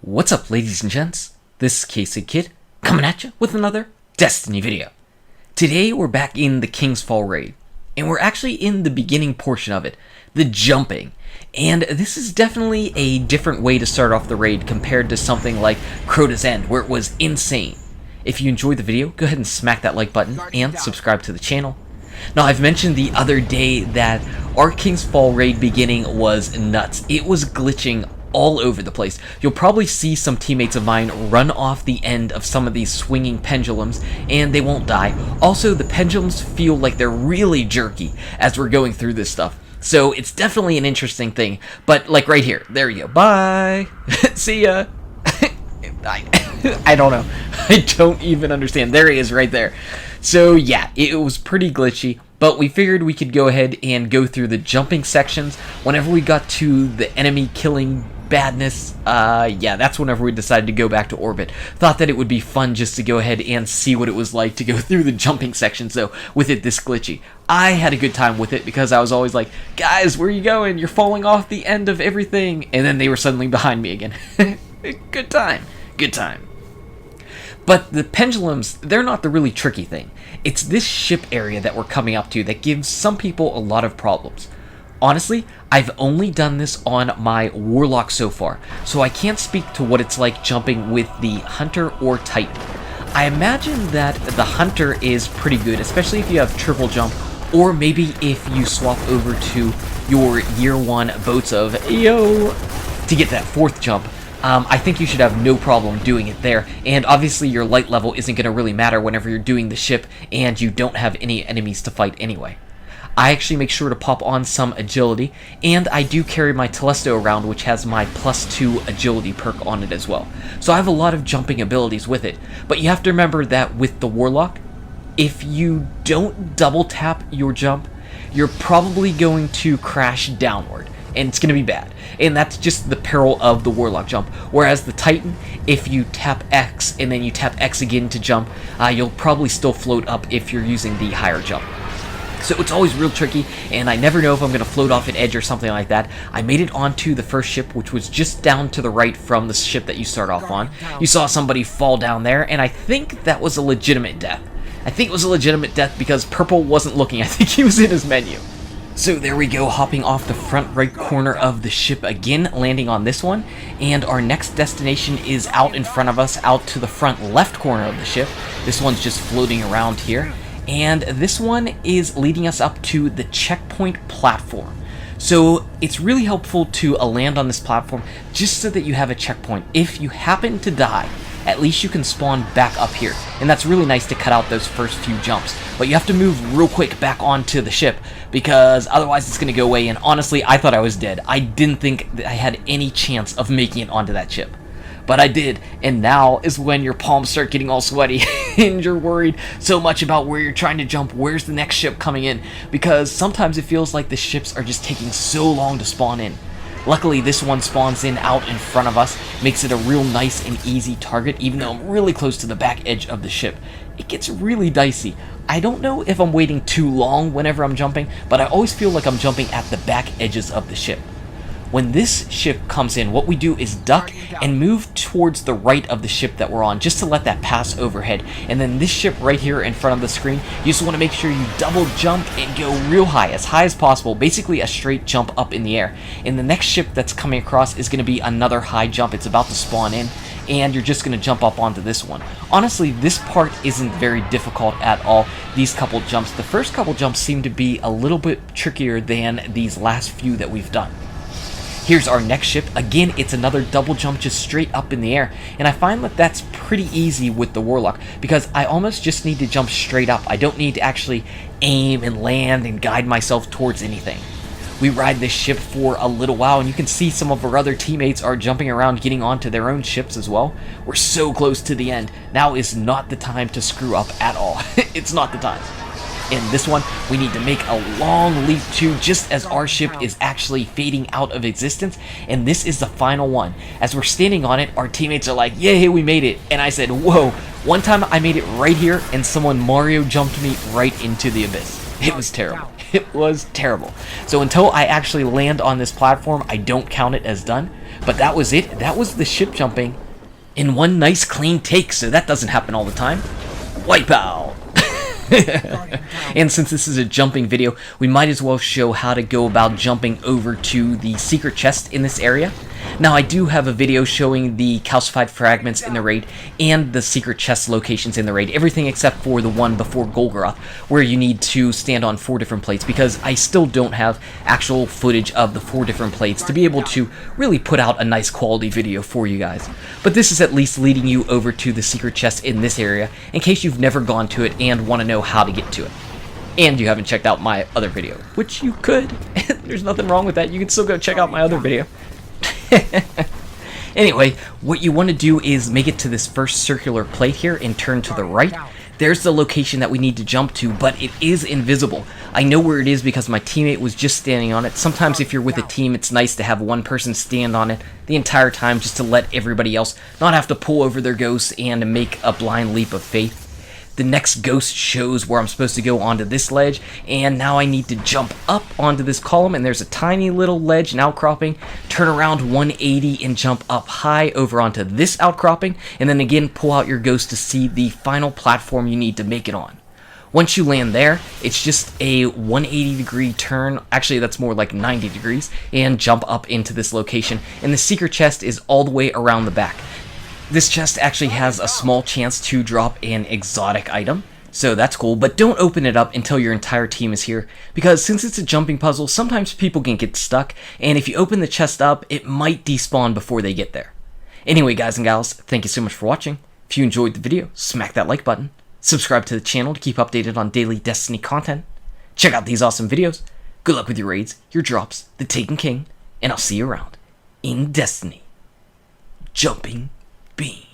What's up, ladies and gents? This is Casey Kid, coming at you with another Destiny video. Today we're back in the King's Fall raid, and we're actually in the beginning portion of it, the jumping. And this is definitely a different way to start off the raid compared to something like Crota's End, where it was insane. If you enjoyed the video, go ahead and smack that like button and subscribe to the channel. Now, I've mentioned the other day that our King's Fall raid beginning was nuts. It was glitching all over the place. You'll probably see some teammates of mine run off the end of some of these swinging pendulums and they won't die. Also, the pendulums feel like they're really jerky as we're going through this stuff. So it's definitely an interesting thing. But like right here, there you go. Bye. See ya. I don't know. I don't even understand. There he is right there. So yeah, it was pretty glitchy, but we figured we could go ahead and go through the jumping sections. Whenever we got to the enemy killing badness, yeah, that's whenever we decided to go back to orbit. Thought that it would be fun just to go ahead and see what it was like to go through the jumping sections, though, with it this glitchy. I had a good time with it because I was always like, guys, where are you going? You're falling off the end of everything. And then they were suddenly behind me again. Good time. Good time. But the pendulums, they're not the really tricky thing. It's this ship area that we're coming up to that gives some people a lot of problems. Honestly, I've only done this on my Warlock so far, so I can't speak to what it's like jumping with the Hunter or Titan. I imagine that the Hunter is pretty good, especially if you have triple jump, or maybe if you swap over to your year one boats of yo to get that fourth jump. I think you should have no problem doing it there, and obviously your light level isn't going to really matter whenever you're doing the ship and you don't have any enemies to fight anyway. I actually make sure to pop on some agility, and I do carry my Telesto around, which has my +2 agility perk on it as well. So I have a lot of jumping abilities with it, but you have to remember that with the Warlock, if you don't double tap your jump, you're probably going to crash downward, and it's going to be bad. And that's just the peril of the Warlock jump. Whereas the Titan, if you tap X and then you tap X again to jump, you'll probably still float up if you're using the higher jump. So it's always real tricky, and I never know if I'm going to float off an edge or something like that. I made it onto the first ship, which was just down to the right from the ship that you start off on. You saw somebody fall down there, and I think that was a legitimate death. I think it was a legitimate death because Purple wasn't looking. I think he was in his menu. So there we go, hopping off the front right corner of the ship again, landing on this one, and our next destination is out in front of us, out to the front left corner of the ship. This one's just floating around here, and this one is leading us up to the checkpoint platform. So it's really helpful to land on this platform just so that you have a checkpoint. If you happen to die, at least you can spawn back up here, and that's really nice to cut out those first few jumps. But you have to move real quick back onto the ship, because otherwise it's going to go away, and honestly, I thought I was dead. I didn't think that I had any chance of making it onto that ship. But I did, and now is when your palms start getting all sweaty, and you're worried so much about where you're trying to jump, where's the next ship coming in, because sometimes it feels like the ships are just taking so long to spawn in. Luckily, this one spawns in out in front of us, makes it a real nice and easy target, even though I'm really close to the back edge of the ship. It gets really dicey. I don't know if I'm waiting too long whenever I'm jumping, but I always feel like I'm jumping at the back edges of the ship. When this ship comes in, what we do is duck and move towards the right of the ship that we're on, just to let that pass overhead. And then this ship right here in front of the screen, you just want to make sure you double jump and go real high as possible, basically a straight jump up in the air. And the next ship that's coming across is going to be another high jump. It's about to spawn in, and you're just going to jump up onto this one. Honestly, this part isn't very difficult at all, these couple jumps. The first couple jumps seem to be a little bit trickier than these last few that we've done. Here's our next ship. Again, it's another double jump just straight up in the air, and I find that that's pretty easy with the Warlock because I almost just need to jump straight up. I don't need to actually aim and land and guide myself towards anything. We ride this ship for a little while, and you can see some of our other teammates are jumping around getting onto their own ships as well. We're so close to the end. Now is not the time to screw up at all. It's not the time. In this one, we need to make a long leap to just as our ship is actually fading out of existence, and this is the final one. As we're standing on it, our teammates are like, yay, we made it, and I said, whoa. One time I made it right here, and someone Mario jumped me right into the abyss. It was terrible. It was terrible. So until I actually land on this platform, I don't count it as done. But that was it. That was the ship jumping in one nice clean take, so that doesn't happen all the time. Wipeout! And since this is a jumping video, we might as well show how to go about jumping over to the secret chest in this area. Now, I do have a video showing the calcified fragments in the raid and the secret chest locations in the raid, everything except for the one before Golgoroth, where you need to stand on 4 different plates, because I still don't have actual footage of the 4 different plates to be able to really put out a nice quality video for you guys. But this is at least leading you over to the secret chest in this area, in case you've never gone to it and want to know how to get to it. And you haven't checked out my other video, which you could. There's nothing wrong with that. You can still go check out my other video. Anyway, what you want to do is make it to this first circular plate here and turn to the right. There's the location that we need to jump to, but it is invisible. I know where it is because my teammate was just standing on it. Sometimes if you're with a team, it's nice to have one person stand on it the entire time just to let everybody else not have to pull over their ghosts and make a blind leap of faith. The next ghost shows where I'm supposed to go onto this ledge, and now I need to jump up onto this column, and there's a tiny little ledge and outcropping. Turn around 180 and jump up high over onto this outcropping, and then again pull out your ghost to see the final platform you need to make it on. Once you land there, it's just a 180 degree turn, actually that's more like 90 degrees, and jump up into this location, and the secret chest is all the way around the back. This chest actually has a small chance to drop an exotic item, so that's cool, but don't open it up until your entire team is here, because since it's a jumping puzzle, sometimes people can get stuck, and if you open the chest up, it might despawn before they get there. Anyway, guys and gals, thank you so much for watching. If you enjoyed the video, smack that like button, subscribe to the channel to keep updated on daily Destiny content, check out these awesome videos, good luck with your raids, your drops, the Taken King, and I'll see you around in Destiny. Jumping Beam.